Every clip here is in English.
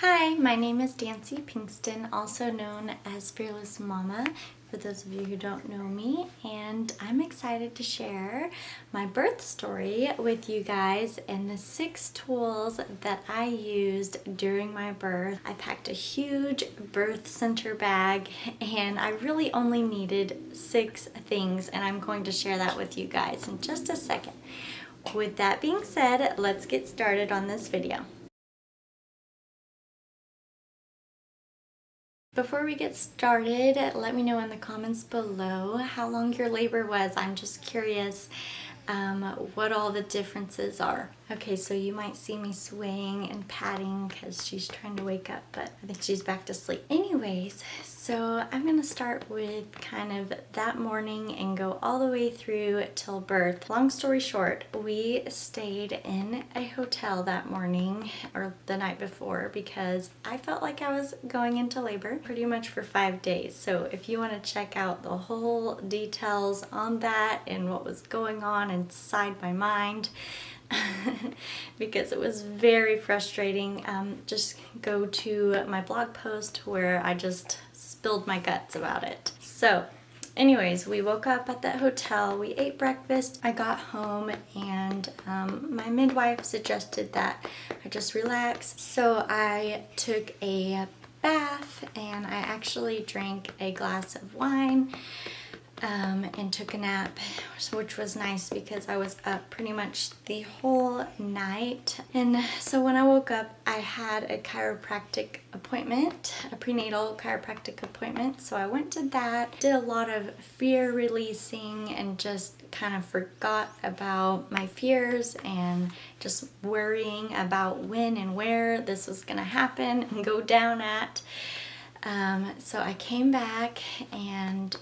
Hi, my name is Dancee Pinkston, also known as Fearless Mama, for those of you who don't know me, and I'm excited to share my birth story with you guys and the 6 tools that I used during my birth. I packed a huge birth center bag and I really only needed 6 things, and I'm going to share that with you guys in just a second. With that being said, let's get started on this video. Before we get started, let me know in the comments below how long your labor was. I'm just curious what all the differences are. Okay, so you might see me swaying and patting because she's trying to wake up, but I think she's back to sleep. Anyways, so I'm gonna start with kind of that morning and go all the way through till birth. Long story short, we stayed in a hotel that morning or the night before because I felt like I was going into labor pretty much for 5 days. So if you want to check out the whole details on that and what was going on inside my mind, because it was very frustrating, just go to my blog post where I just spilled my guts about it. So anyways, we woke up at that hotel, we ate breakfast, I got home, and my midwife suggested that I just relax. So I took a bath and I actually drank a glass of wine and took a nap, which was nice because I was up pretty much the whole night. And so when I woke up, I had a chiropractic appointment, a prenatal chiropractic appointment. So I went to that, did a lot of fear releasing and just kind of forgot about my fears and just worrying about when and where this was gonna happen and go down at. So I came back and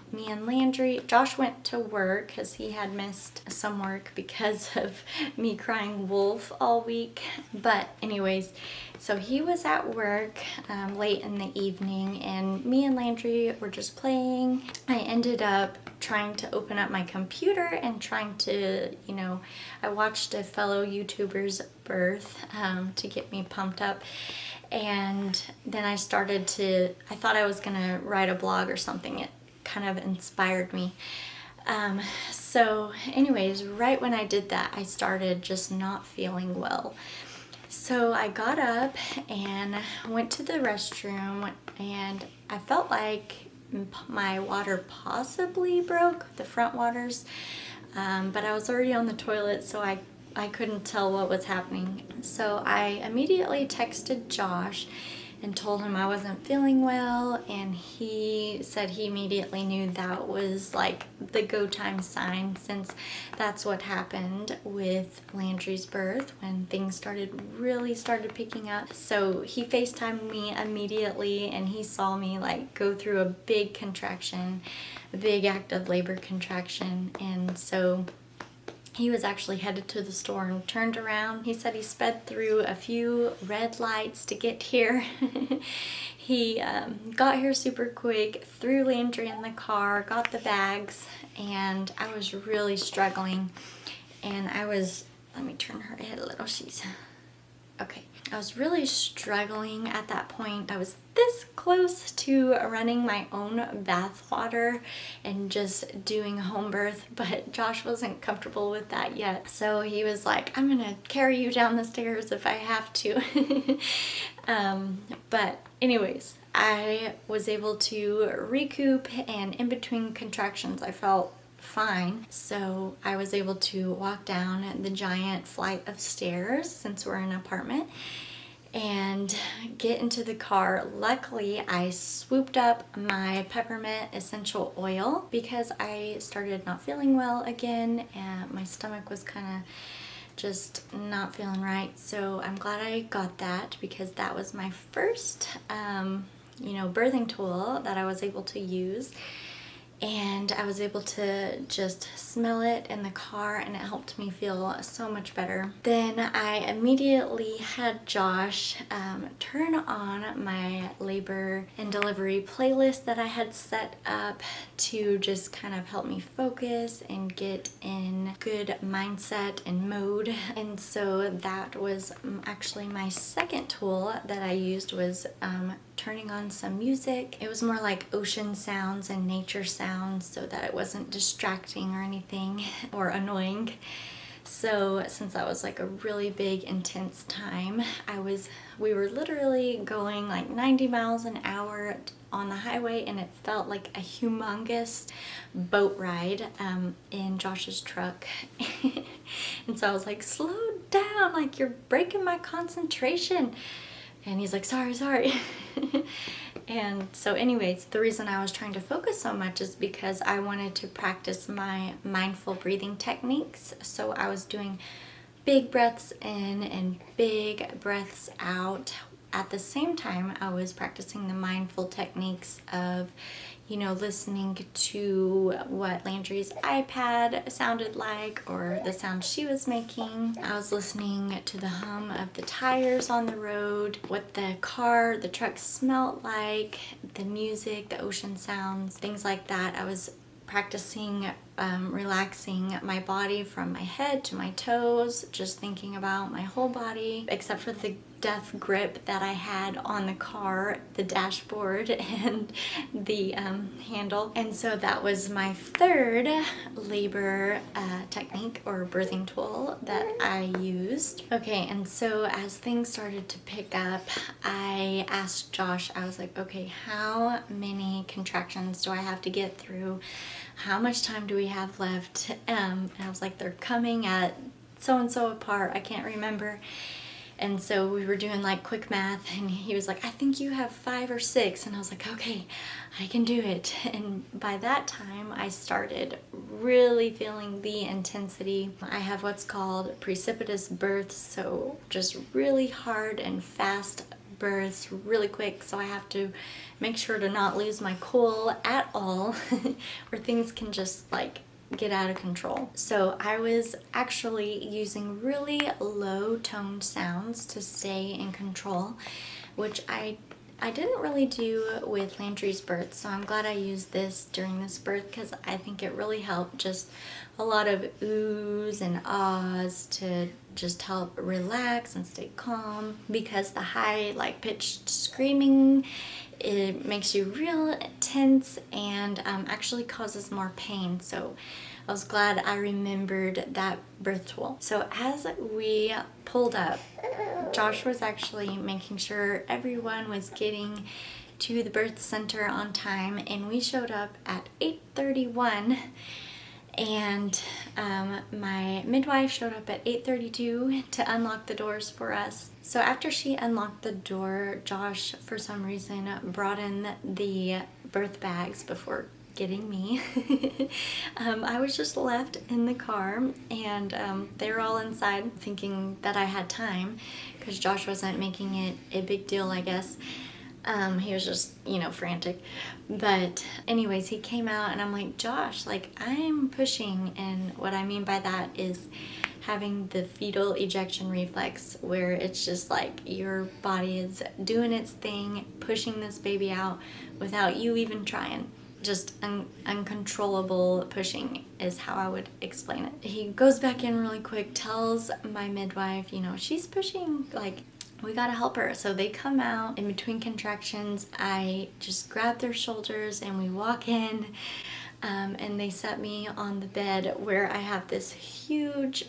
me and Landry, Josh went to work because he had missed some work because of me crying wolf all week. But anyways, so he was at work late in the evening and me and Landry were just playing. I ended up trying to open up my computer and trying to, I watched a fellow YouTuber's birth to get me pumped up. And then I thought I was gonna write a blog or something. It kind of inspired me. So anyways, right when I did that, I started just not feeling well. So I got up and went to the restroom and I felt like my water possibly broke, the front waters, but I was already on the toilet, so I couldn't tell what was happening. So I immediately texted Josh and told him I wasn't feeling well, and he said he immediately knew that was like the go time sign, since that's what happened with Landry's birth when things really started picking up. So he FaceTimed me immediately and he saw me like go through a big contraction, a big active labor contraction, and so he was actually headed to the store and turned around. He said he sped through a few red lights to get here. He got here super quick, threw Landry in the car, got the bags, and I was really struggling. And let me turn her head a little, okay. I was really struggling at that point. I was this close to running my own bath water and just doing home birth, but Josh wasn't comfortable with that yet. So he was like, I'm gonna carry you down the stairs if I have to. But anyways, I was able to recoup, and in between contractions I felt fine. So I was able to walk down the giant flight of stairs, since we're in an apartment, and get into the car. Luckily, I swooped up my peppermint essential oil because I started not feeling well again and my stomach was kind of just not feeling right. So I'm glad I got that because that was my first birthing tool that I was able to use. and I was able to just smell it in the car, and it helped me feel so much better. Then I immediately had Josh turn on my labor and delivery playlist that I had set up to just kind of help me focus and get in good mindset and mode. And so that was actually my second tool that I used, was turning on some music. It was more like ocean sounds and nature sounds, so that it wasn't distracting or anything or annoying. So since that was like a really big intense time, we were literally going like 90 miles an hour on the highway, and it felt like a humongous boat ride in Josh's truck. And so I was like, slow down, like you're breaking my concentration. And he's like, sorry. And so anyways, the reason I was trying to focus so much is because I wanted to practice my mindful breathing techniques. So I was doing big breaths in and big breaths out. At the same time, I was practicing the mindful techniques of, listening to what Landry's iPad sounded like, or the sound she was making. I was listening to the hum of the tires on the road, what the truck smelled like, the music, the ocean sounds, things like that. I was practicing relaxing my body from my head to my toes, just thinking about my whole body, except for the death grip that I had on the car, the dashboard, and the handle. And so that was my third labor technique or birthing tool that I used. Okay, and so as things started to pick up, I asked Josh, I was like, okay, how many contractions do I have to get through? How much time do we have left? And I was like, they're coming at so-and-so apart, I can't remember. And so we were doing like quick math, and he was like, I think you have 5 or 6. And I was like, okay, I can do it. And by that time, I started really feeling the intensity. I have what's called precipitous births, so just really hard and fast births, really quick. So I have to make sure to not lose my cool at all, or things can just like get out of control. So I was actually using really low toned sounds to stay in control, which I didn't really do with Landry's birth, so I'm glad I used this during this birth because I think it really helped. Just a lot of oohs and ahs to just help relax and stay calm, because the high like pitched screaming, it makes you real tense and actually causes more pain. So I was glad I remembered that birth tool. So as we pulled up, Josh was actually making sure everyone was getting to the birth center on time, and we showed up at 8:31, and my midwife showed up at 8:32 to unlock the doors for us. So after she unlocked the door, Josh, for some reason, brought in the birth bags before getting me. I was just left in the car, and they were all inside thinking that I had time because Josh wasn't making it a big deal, I guess. He was just, frantic. But anyways, he came out, and I'm like, Josh, like, I'm pushing. And what I mean by that is having the fetal ejection reflex, where it's just like your body is doing its thing, pushing this baby out without you even trying. Just uncontrollable pushing is how I would explain it. He goes back in really quick, tells my midwife, she's pushing, like, we gotta help her. So they come out in between contractions. I just grab their shoulders and we walk in, and they set me on the bed where I have this huge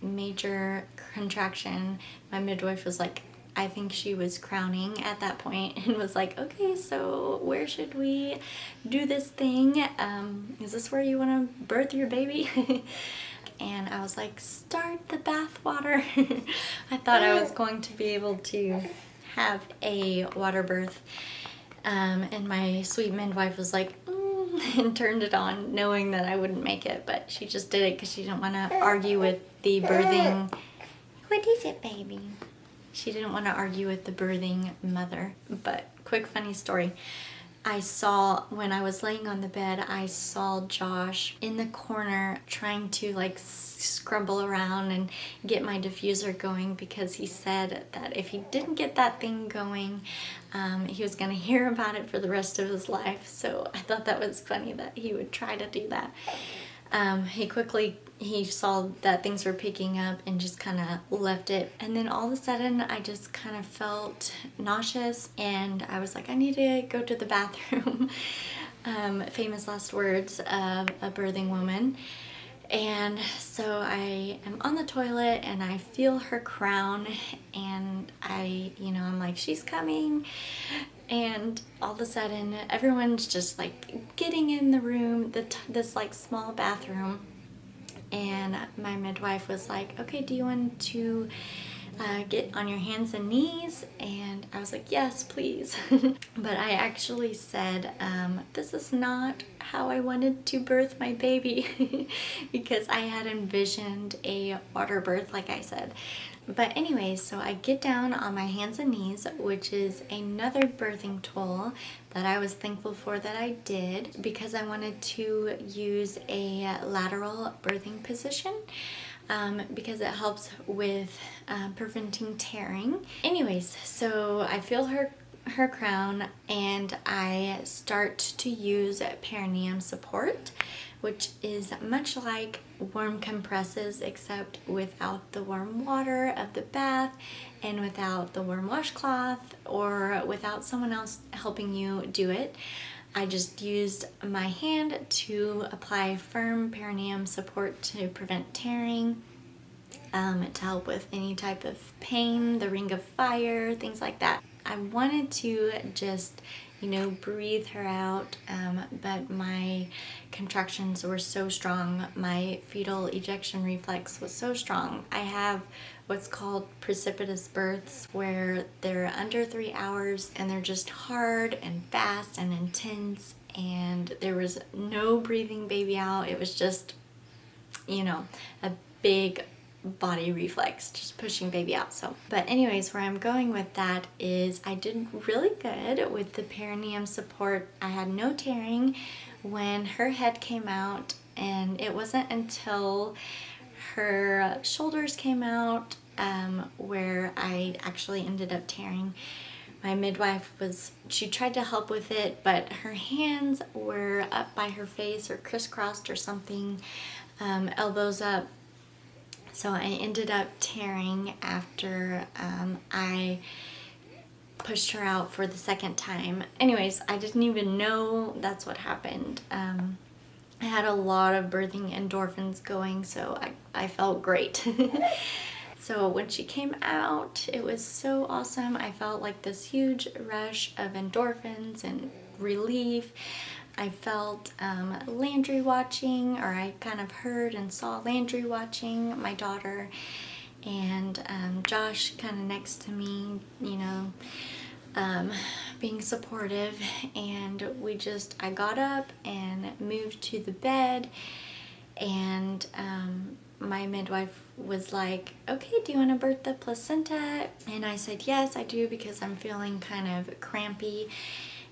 major contraction. My midwife was like, I think she was crowning at that point, and was like, okay, so where should we do this thing? Is this where you want to birth your baby? And I was like, start the bath water. I thought I was going to be able to have a water birth. And my sweet midwife was like, and turned it on, knowing that I wouldn't make it, but she just did it because she didn't want to argue with the birthing. What is it, baby? She didn't want to argue with the birthing mother. But quick funny story. I saw, when I was laying on the bed, I saw Josh in the corner trying to like scrabble around and get my diffuser going, because he said that if he didn't get that thing going, he was gonna hear about it for the rest of his life. So I thought that was funny that he would try to do that. He saw that things were picking up and just kind of left it. And then all of a sudden I just kind of felt nauseous, and I was like, I need to go to the bathroom. Famous last words of a birthing woman. And so I am on the toilet and I feel her crown, and I'm like, she's coming. And all of a sudden everyone's just like getting in the room, this like small bathroom. And my midwife was like, okay, do you want to get on your hands and knees? And I was like, yes, please. But I actually said, this is not how I wanted to birth my baby, because I had envisioned a water birth, like I said. But anyways, so I get down on my hands and knees, which is another birthing tool that I was thankful for that I did, because I wanted to use a lateral birthing position. Because it helps with preventing tearing. Anyways, so I feel her crown, and I start to use perineum support, which is much like warm compresses, except without the warm water of the bath and without the warm washcloth, or without someone else helping you do it. I just used my hand to apply firm perineum support to prevent tearing, to help with any type of pain, the ring of fire, things like that. I wanted to just, breathe her out, but my contractions were so strong. My fetal ejection reflex was so strong. I have what's called precipitous births, where they're under 3 hours and they're just hard and fast and intense, and there was no breathing baby out. It was just, a big body reflex, just pushing baby out. So, but anyways, where I'm going with that is I did really good with the perineum support. I had no tearing when her head came out, and it wasn't until her shoulders came out where I actually ended up tearing. My midwife she tried to help with it, but her hands were up by her face or crisscrossed or something, elbows up. So I ended up tearing after I pushed her out for the second time. Anyways, I didn't even know that's what happened. I had a lot of birthing endorphins going, so I felt great. So when she came out, it was so awesome. I felt like this huge rush of endorphins and relief. I felt Landry watching, or I kind of heard and saw Landry watching my daughter, and Josh kind of next to me, being supportive. And I got up and moved to the bed, and my midwife was like, okay, do you want to birth the placenta? And I said, yes, I do, because I'm feeling kind of crampy.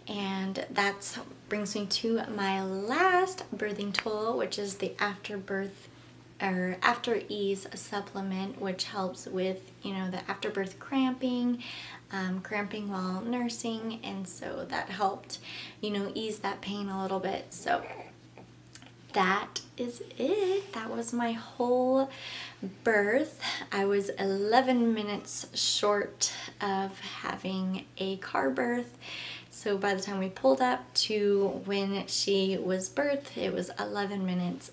And that brings me to my last birthing tool, which is the after ease supplement, which helps with, the afterbirth cramping, cramping while nursing. And so that helped, ease that pain a little bit. So that is it. That was my whole birth. I was 11 minutes short of having a car birth. So by the time we pulled up to when she was birthed, it was 11 minutes.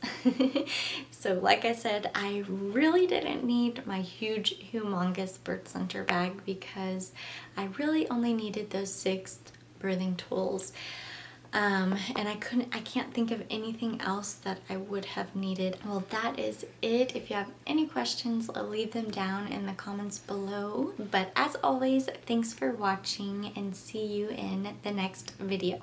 So like I said, I really didn't need my huge, humongous birth center bag, because I really only needed those 6 birthing tools. And I can't think of anything else that I would have needed. Well, that is it. If you have any questions, I'll leave them down in the comments below. But as always, thanks for watching, and see you in the next video.